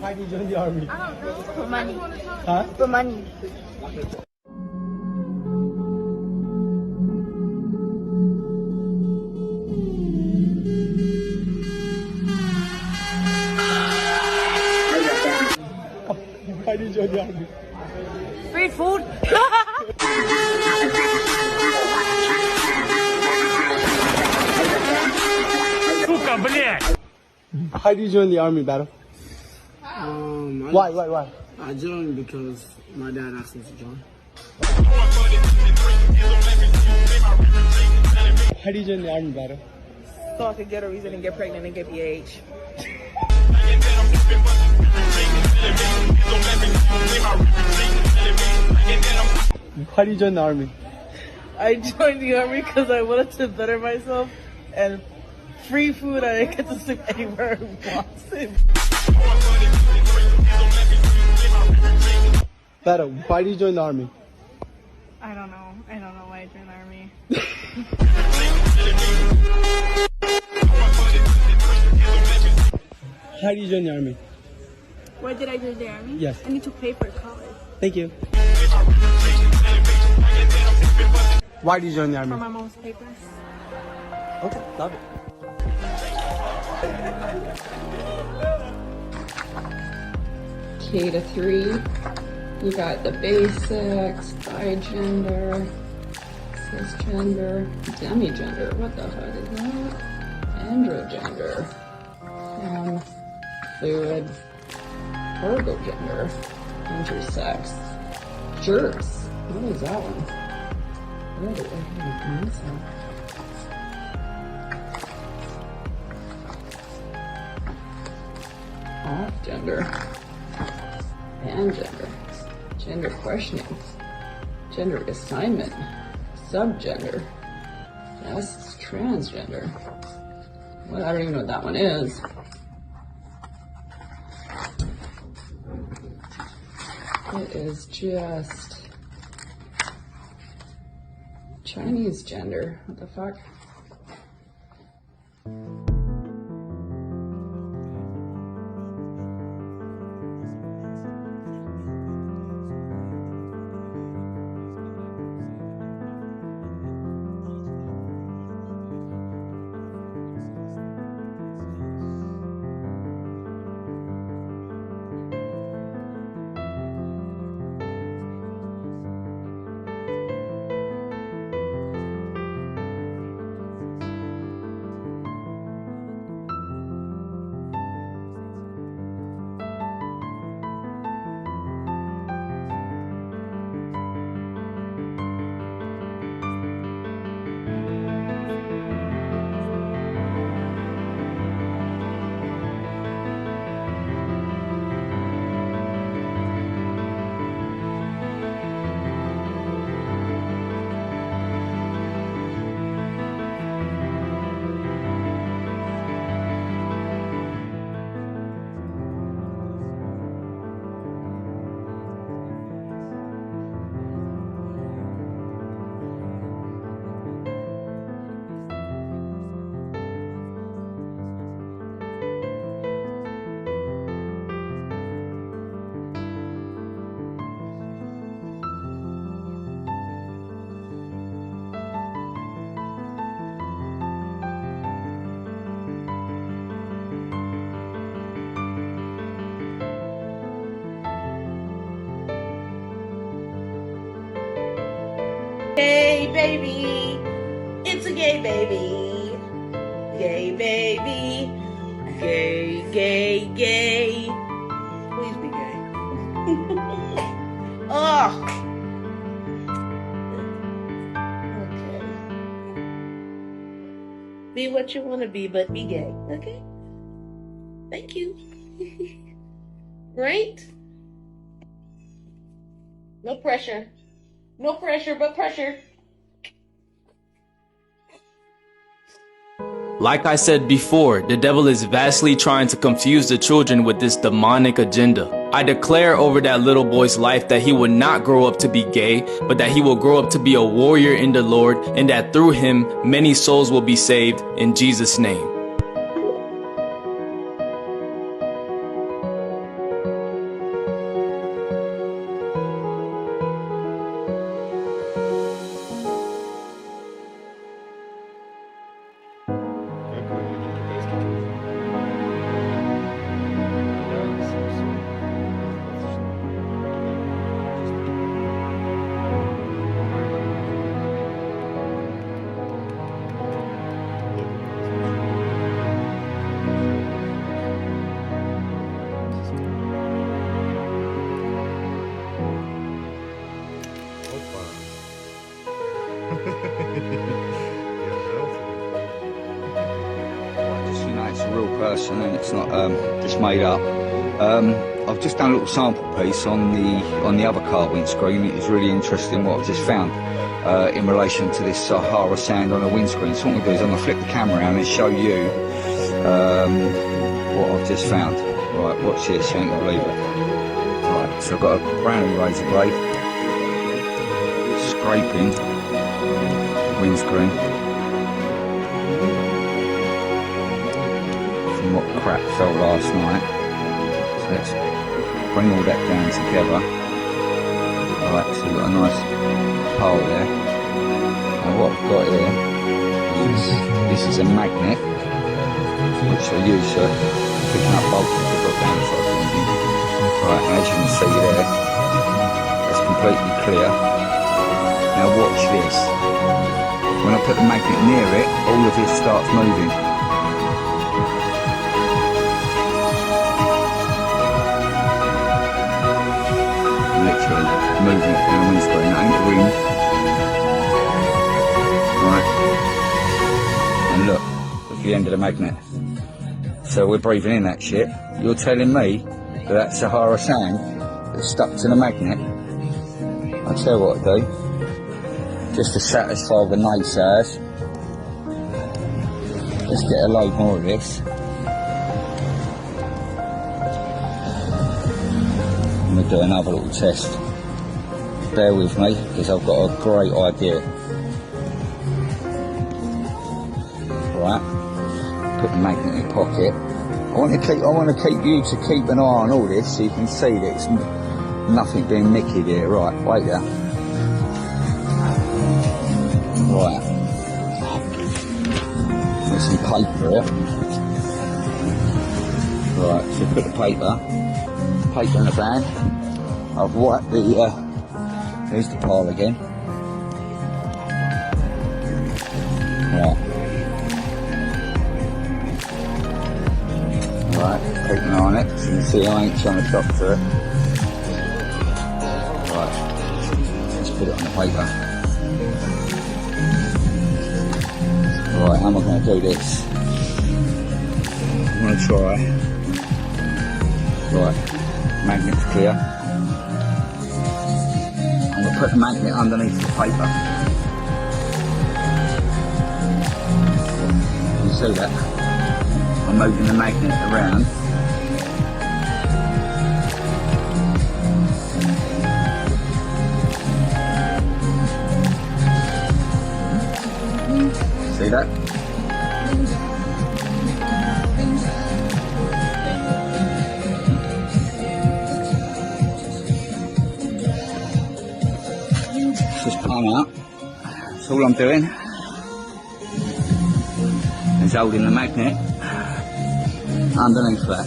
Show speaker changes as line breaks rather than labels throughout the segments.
Why did you join the army?
I don't know.
For money.
Huh?
For money.
Why did you join the army?
Free food.
Сука, блядь!
Why did you join the army, battle? Why?
I joined because my dad asked me to join.
Why did you join the army, battle?
So I could get a reason and get pregnant and get BH.
Why did you join the army?
I joined the army because I wanted to better myself and free food. I didn't get to sleep anywhere I wanted.
Battle, why did you join the army?
I don't know. I don't know why I joined the army.
Why did you join the army?
Why did I join the army?
Yes.
I need to pay for college.
Thank you. Why did you join the army?
For my mom's papers.
Okay, love it.
K to 3, you got the basics, bigender, cisgender, demigender, what the fuck is that? Androgender, fluid, ergogender, intersex, jerks, what is that one? What is that? Off gender, gender, gender questioning, gender assignment, subgender, yes, transgender. Well, I don't even know what that one is. It is just Chinese gender. What the fuck?
Gay baby, it's a gay baby. Gay baby, gay, gay, gay. Please be gay. Ugh. Okay. Be what you want to be, but be gay. Okay? Thank you. Right? No pressure. No pressure, but pressure.
Like I said before, the devil is vastly trying to confuse the children with this demonic agenda. I declare over that little boy's life that he will not grow up to be gay, but that he will grow up to be a warrior in the Lord, and that through him, many souls will be saved in Jesus' name.
person and it's not just made up. I've just done a little sample piece on the other car windscreen. It is really interesting what I've just found in relation to this Sahara sand on a windscreen. So what I'm going to do is I'm going to flip the camera around and show you what I've just found. Right, watch this, you ain't going to believe it. Right, so I've got a brand new razor blade scraping the windscreen from what crap fell last night. So let's bring all that down together. Right, so we've got a nice hole there. Now what I've got here is, this is a magnet which I use for picking up bolts if I've got downside thinking. Right, as you can see there, that's completely clear. Now watch this. When I put the magnet near it, all of this starts moving. Literally moving it through the windscreen. That ain't the wind. Right. And look, at the end of the magnet. So we're breathing in that shit. You're telling me that that Sahara sand is stuck to the magnet? I'll tell you what I do. Just to satisfy the naysayers. Let's get a load more of this. I'm going to do another little test. Bear with me, because I've got a great idea. Right, put the magnet in the pocket. I want to keep you to keep an eye on all this, so you can see that it's nothing being nicky here. Right, wait there. Right, there's some paper here. Right, so put the paper in the bag. I've wiped the, there's the pile again. Right. Right, keep an eye on it, so you can see I ain't trying to doctor it. Right, let's put it on the paper. Right, how am I going to do this? I'm going to try. Right, magnet's clear. I'm going to put the magnet underneath the paper. You see that? I'm moving the magnet around. See that? Just palm out. That's all I'm doing. Is holding the magnet underneath that.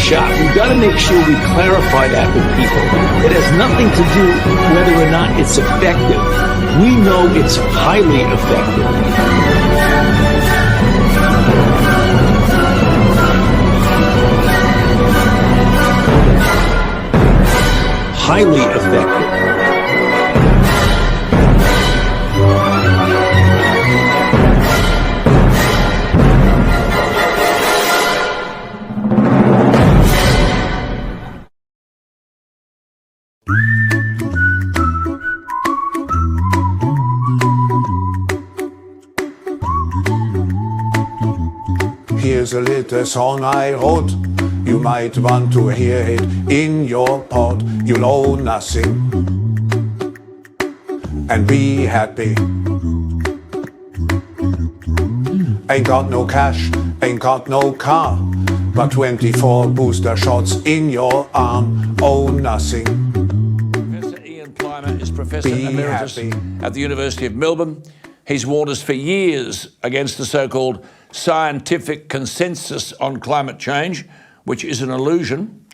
shot. We've got to make sure we clarify that with people. It has nothing to do whether or not it's effective. We know it's highly effective. Highly effective.
Here's a little song I wrote. You might want to hear it in your pod. You'll own nothing and be happy. Ain't got no cash, ain't got no car, but 24 booster shots in your arm. Own nothing.
Professor Ian Plimer is Professor
Be
Emeritus
happy.
at the University of Melbourne. He's warned us for years against the so-called scientific consensus on climate change, which is an illusion.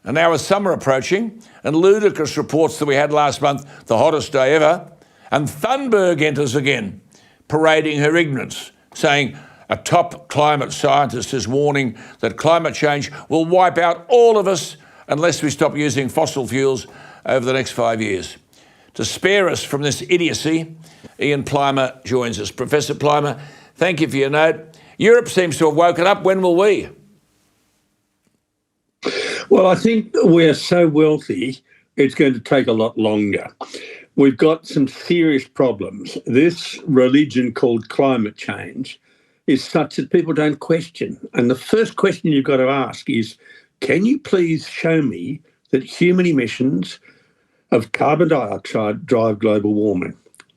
And now with summer approaching and ludicrous reports that we had last month, the hottest day ever, and Thunberg enters again, parading her ignorance, saying a top climate scientist is warning that climate change will wipe out all of us unless we stop using fossil fuels over the next 5 years. To spare us from this idiocy, Ian Plimer joins us. Professor Plimer, thank you for your note. Europe seems to have woken up. When will we?
Well, I think we're so wealthy, it's going to take a lot longer. We've got some serious problems. This religion called climate change is such that people don't question. And the first question you've got to ask is, can you please show me that human emissions of carbon dioxide drive global warming?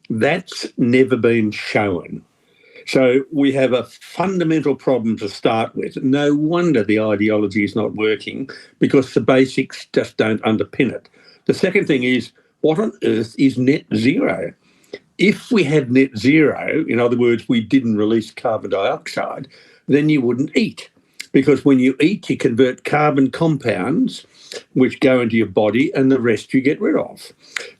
That's never been shown. So we have a fundamental problem to start with. No wonder the ideology is not working, because the basics just don't underpin it. The second thing is, what on earth is net zero? If we had net zero, in other words, we didn't release carbon dioxide, then you wouldn't eat. Because when you eat, you convert carbon compounds, which go into your body, and the rest you get rid of.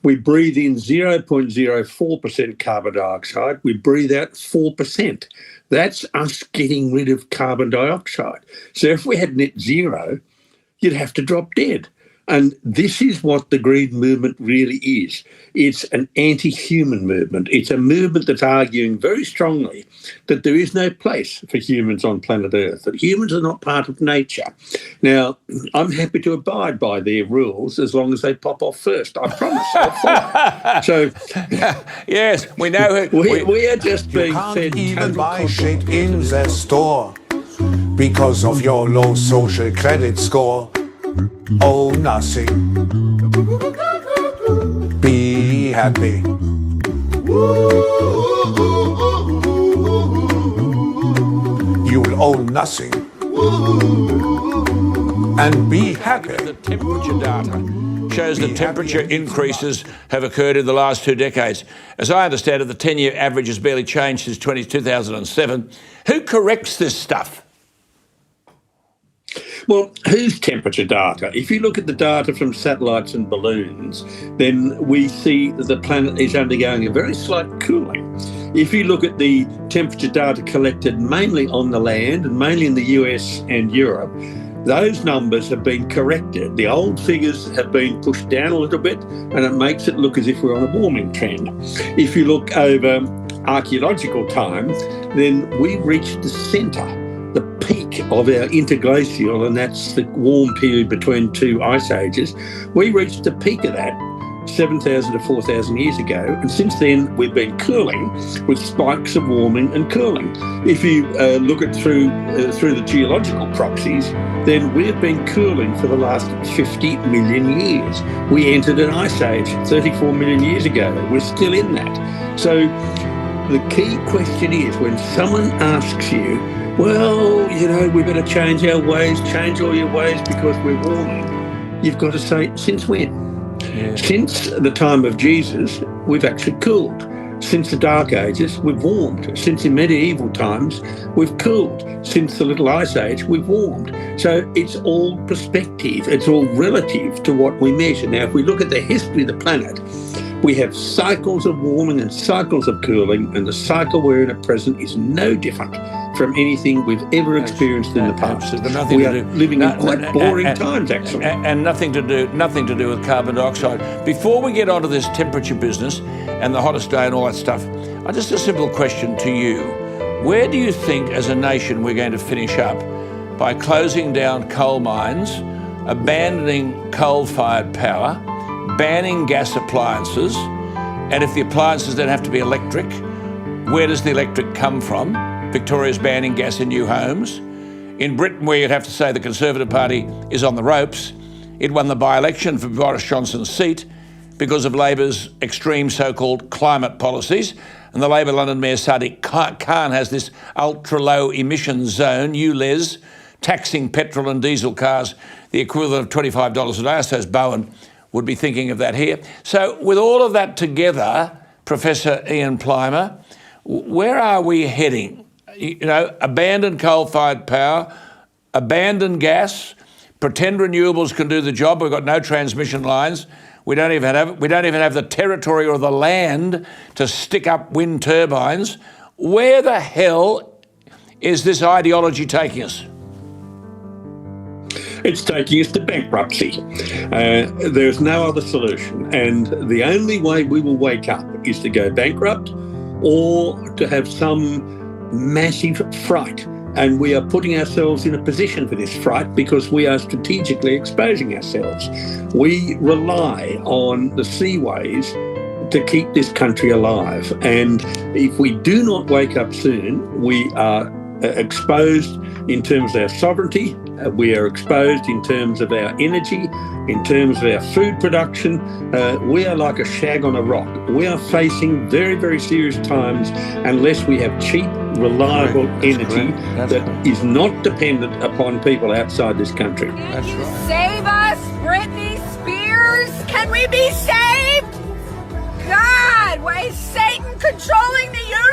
We breathe in 0.04% carbon dioxide. We breathe out 4%. That's us getting rid of carbon dioxide. So if we had net zero, you'd have to drop dead. And this is what the green movement really is. It's an anti-human movement. It's a movement that's arguing very strongly that there is no place for humans on planet Earth, that humans are not part of nature. Now, I'm happy to abide by their rules as long as they pop off first. I promise I'll follow. So,
yes, we know who.
We are just being
You
fed
can't even
total
buy shit
comfort.
in the store because of your low social credit score. Oh, nothing. Be happy. You'll own nothing. And be happy.
The temperature data shows that temperature increases have occurred in the last 2 decades. As I understand it, the 10-year average has barely changed since 2007. Who corrects this stuff?
Well, whose temperature data? If you look at the data from satellites and balloons, then we see that the planet is undergoing a very slight cooling. If you look at the temperature data collected mainly on the land and mainly in the US and Europe, those numbers have been corrected. The old figures have been pushed down a little bit, and it makes it look as if we're on a warming trend. If you look over archaeological time, then we've reached the centre, the peak of our interglacial, and that's the warm period between 2 ice ages. We reached the peak of that 7,000 to 4,000 years ago, and since then we've been cooling with spikes of warming and cooling. If you look at through the geological proxies, then we've been cooling for the last 50 million years. We entered an ice age 34 million years ago. We're still in that. So the key question is, when someone asks you, well, you know, we better change our ways, change all your ways because we're warming, you've got to say, since when? Yeah. Since the time of Jesus, we've actually cooled. Since the Dark Ages, we've warmed. Since the medieval times, we've cooled. Since the Little Ice Age, we've warmed. So it's all perspective. It's all relative to what we measure. Now, if we look at the history of the planet, we have cycles of warming and cycles of cooling, and the cycle we're in at present is no different from anything we've ever experienced in the past. We are living in quite boring times, actually.
And nothing to do with carbon dioxide. Before we get onto this temperature business and the hottest day and all that stuff, just a simple question to you. Where do you think as a nation we're going to finish up? By closing down coal mines, abandoning coal-fired power, banning gas appliances, and if the appliances then have to be electric, where does the electric come from? Victoria's banning gas in new homes. In Britain, where you'd have to say the Conservative Party is on the ropes, it won the by-election for Boris Johnson's seat because of Labor's extreme so-called climate policies. And the Labor London Mayor Sadiq Khan has this ultra-low emissions zone, ULEZ, taxing petrol and diesel cars the equivalent of $25 a day. I suppose Bowen would be thinking of that here. So with all of that together, Professor Ian Plimer, where are we heading? You know, abandon coal-fired power, abandon gas, pretend renewables can do the job. We've got no transmission lines. We don't even have the territory or the land to stick up wind turbines. Where the hell is this ideology taking us?
It's taking us to bankruptcy. There's no other solution. And the only way we will wake up is to go bankrupt or to have some massive fright. And we are putting ourselves in a position for this fright because we are strategically exposing ourselves. We rely on the seaways to keep this country alive. And if we do not wake up soon, we are exposed in terms of our sovereignty, we are exposed in terms of our energy, in terms of our food production. We are like a shag on a rock. We are facing very, very serious times unless we have cheap, reliable energy that is not dependent upon people outside this country.
Can you save us, Britney Spears? Can we be saved? God, why is Satan controlling the universe?